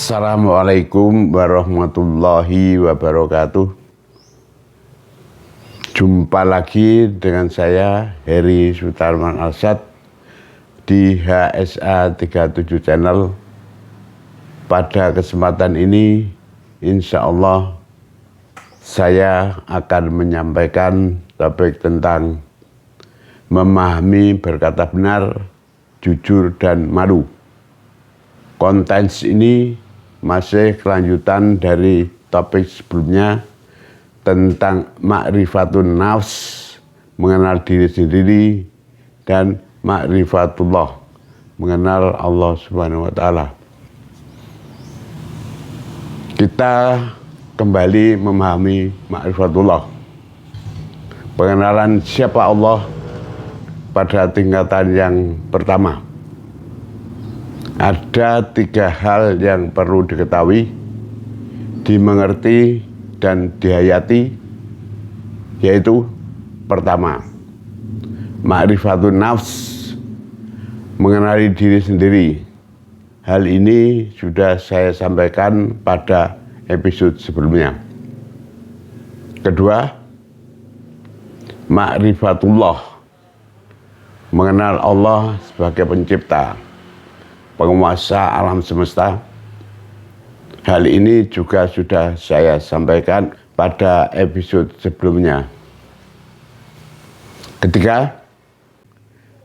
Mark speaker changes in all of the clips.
Speaker 1: Assalamualaikum warahmatullahi wabarakatuh. Jumpa lagi dengan saya Heri Sutarman Arsyad di HSA 37 Channel. Pada kesempatan ini insya Allah saya akan menyampaikan topik tentang memahami berkata benar, jujur dan malu. Konten ini masih kelanjutan dari topik sebelumnya tentang ma'rifatun nafs, mengenal diri sendiri, dan ma'rifatullah, mengenal Allah Subhanahu wa Ta'ala. Kita kembali memahami ma'rifatullah, pengenalan siapa Allah pada tingkatan yang pertama. Ada 3 hal yang perlu diketahui, dimengerti, dan dihayati, yaitu pertama, ma'rifatun nafs, mengenali diri sendiri. Hal ini sudah saya sampaikan pada episode sebelumnya. Kedua, ma'rifatullah, mengenal Allah sebagai pencipta, penguasa alam semesta. Hal ini juga sudah saya sampaikan pada episode sebelumnya. Ketiga,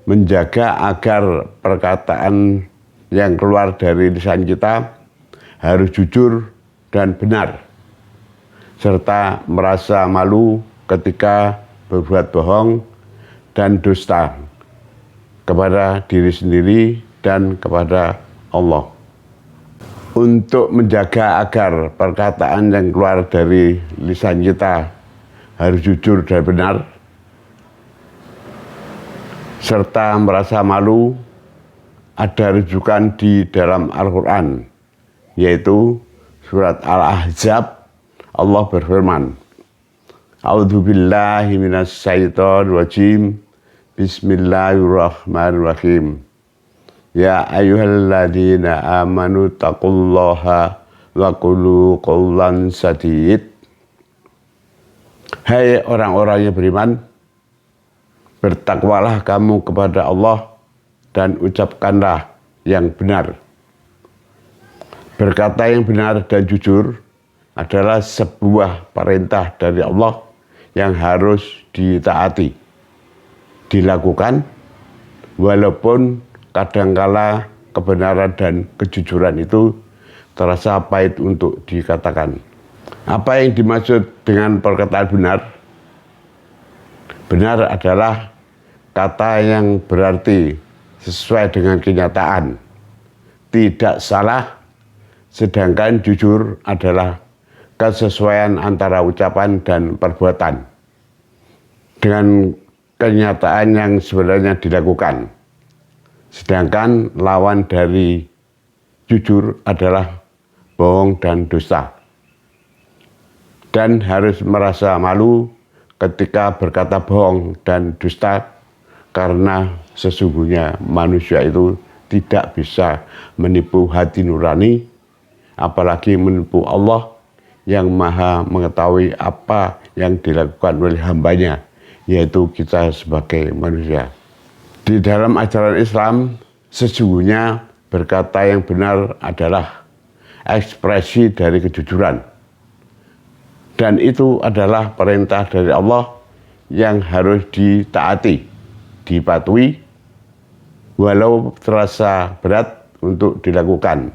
Speaker 1: menjaga agar perkataan yang keluar dari lisan kita harus jujur dan benar, serta merasa malu ketika berbuat bohong dan dusta kepada diri sendiri dan kepada Allah. Untuk menjaga agar perkataan yang keluar dari lisan kita harus jujur dan benar, serta merasa malu, ada rujukan di dalam Al-Quran, yaitu surat Al-Ahzab. Allah berfirman, A'udzubillahi minasyaitonir rajim, Bismillahirrahmanirrahim. Ya ayyuhalladzina amanu taqullaha wa qulu qawlan sadid. Hai orang-orang yang beriman, bertakwalah kamu kepada Allah dan ucapkanlah yang benar. Berkata yang benar dan jujur adalah sebuah perintah dari Allah yang harus ditaati, dilakukan, walaupun kadangkala kebenaran dan kejujuran itu terasa pahit untuk dikatakan. Apa yang dimaksud dengan perkataan benar? Benar adalah kata yang berarti sesuai dengan kenyataan, tidak salah, sedangkan jujur adalah kesesuaian antara ucapan dan perbuatan dengan kenyataan yang sebenarnya dilakukan. Sedangkan lawan dari jujur adalah bohong dan dusta. Dan harus merasa malu ketika berkata bohong dan dusta, karena sesungguhnya manusia itu tidak bisa menipu hati nurani, apalagi menipu Allah yang maha mengetahui apa yang dilakukan oleh hambanya, yaitu kita sebagai manusia. Di dalam ajaran Islam, sesungguhnya berkata yang benar adalah ekspresi dari kejujuran. Dan itu adalah perintah dari Allah yang harus ditaati, dipatuhi, walau terasa berat untuk dilakukan.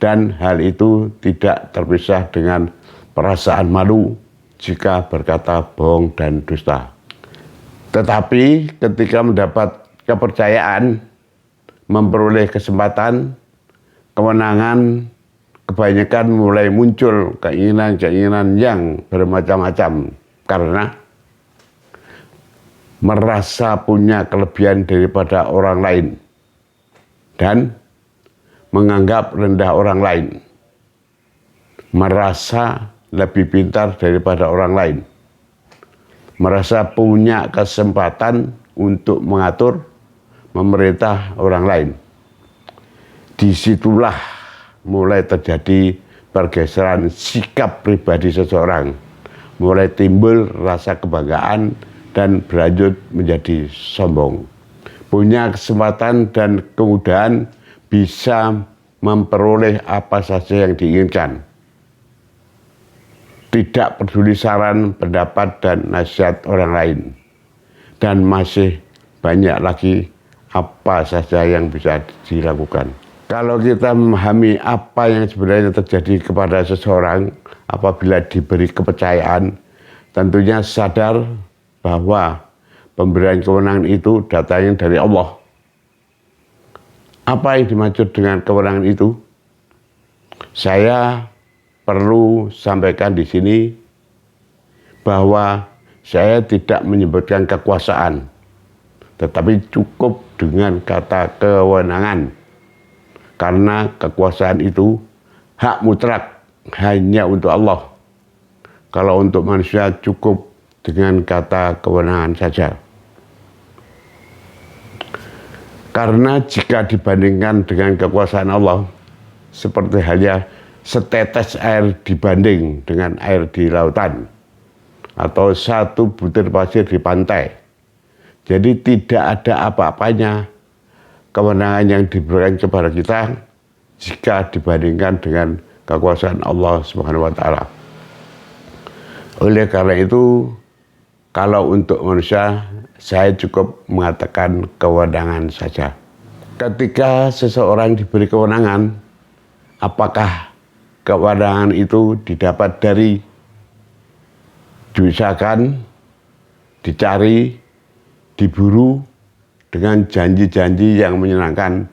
Speaker 1: Dan hal itu tidak terpisah dengan perasaan malu jika berkata bohong dan dusta. Tetapi ketika mendapat kepercayaan, memperoleh kesempatan, kemenangan, kebanyakan mulai muncul keinginan-keinginan yang bermacam-macam karena merasa punya kelebihan daripada orang lain dan menganggap rendah orang lain, merasa lebih pintar daripada orang lain, merasa punya kesempatan untuk mengatur, memerintah orang lain. Disitulah mulai terjadi pergeseran sikap pribadi seseorang, mulai timbul rasa kebanggaan dan berlanjut menjadi sombong. Punya kesempatan dan kemudahan bisa memperoleh apa saja yang diinginkan. Tidak peduli saran, pendapat, dan nasihat orang lain. Dan masih banyak lagi apa saja yang bisa dilakukan. Kalau kita memahami apa yang sebenarnya terjadi kepada seseorang apabila diberi kepercayaan, tentunya sadar bahwa pemberian kewenangan itu datangnya dari Allah. Apa yang dimaksud dengan kewenangan itu? Saya perlu sampaikan di sini bahwa saya tidak menyebutkan kekuasaan, tetapi cukup dengan kata kewenangan. Karena kekuasaan itu hak mutlak hanya untuk Allah. Kalau untuk manusia cukup dengan kata kewenangan saja. Karena jika dibandingkan dengan kekuasaan Allah, seperti halnya setetes air dibanding dengan air di lautan, atau satu butir pasir di pantai. Jadi tidak ada apa-apanya kewenangan yang diberikan kepada kita jika dibandingkan dengan kekuasaan Allah Subhanahu wa Ta'ala. Oleh karena itu, kalau untuk manusia, saya cukup mengatakan kewenangan saja. Ketika seseorang diberi kewenangan, apakah kewenangan itu didapat dari diusahakan, dicari, diburu dengan janji-janji yang menyenangkan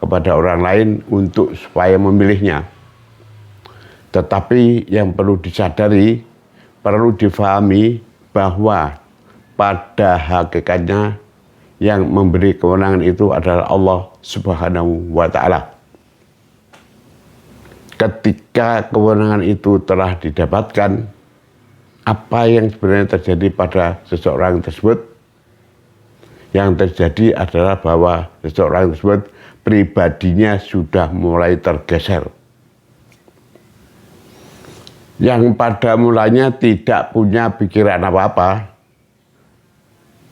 Speaker 1: kepada orang lain untuk supaya memilihnya. Tetapi yang perlu disadari, perlu difahami bahwa pada hakikatnya yang memberi kewenangan itu adalah Allah Subhanahu wa Ta'ala. Ketika kewenangan itu telah didapatkan, apa yang sebenarnya terjadi pada seseorang tersebut? Yang terjadi adalah bahwa seseorang tersebut pribadinya sudah mulai tergeser. Yang pada mulanya tidak punya pikiran apa-apa,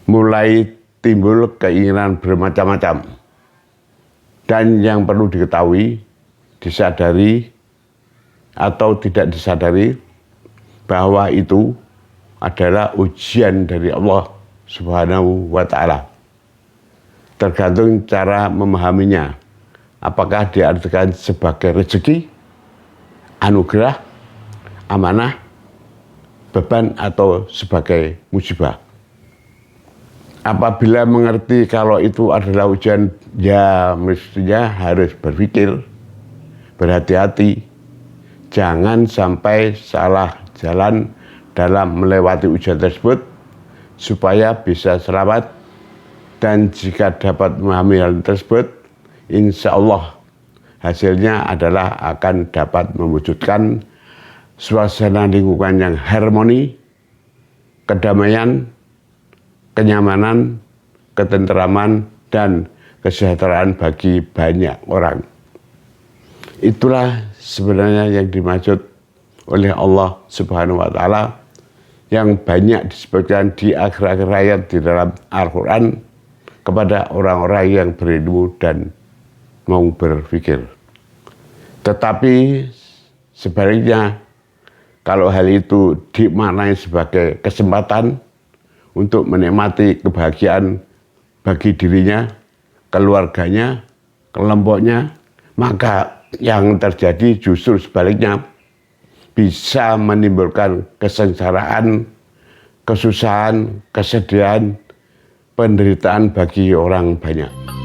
Speaker 1: mulai timbul keinginan bermacam-macam. Dan yang perlu diketahui, disadari, atau tidak disadari, bahwa itu adalah ujian dari Allah Subhanahu wa Ta'ala. Tergantung cara memahaminya. Apakah diartikan sebagai rezeki, anugerah, amanah, beban, atau sebagai musibah. Apabila mengerti kalau itu adalah ujian, ya mestinya harus berpikir, berhati-hati, jangan sampai salah jalan dalam melewati ujian tersebut, supaya bisa selamat. Dan jika dapat memahami hal tersebut, insya Allah hasilnya adalah akan dapat mewujudkan suasana lingkungan yang harmoni, kedamaian, kenyamanan, ketenteraman, dan kesejahteraan bagi banyak orang. Itulah sebenarnya yang dimaksud oleh Allah Subhanahu wa Ta'ala yang banyak disebutkan di akhir-akhir ayat di dalam Al-Quran kepada orang-orang yang berilmu dan mau berpikir. Tetapi sebaliknya, kalau hal itu dimaknai sebagai kesempatan untuk menikmati kebahagiaan bagi dirinya, keluarganya, kelompoknya, maka yang terjadi justru sebaliknya, bisa menimbulkan kesengsaraan, kesusahan, kesedihan, penderitaan bagi orang banyak.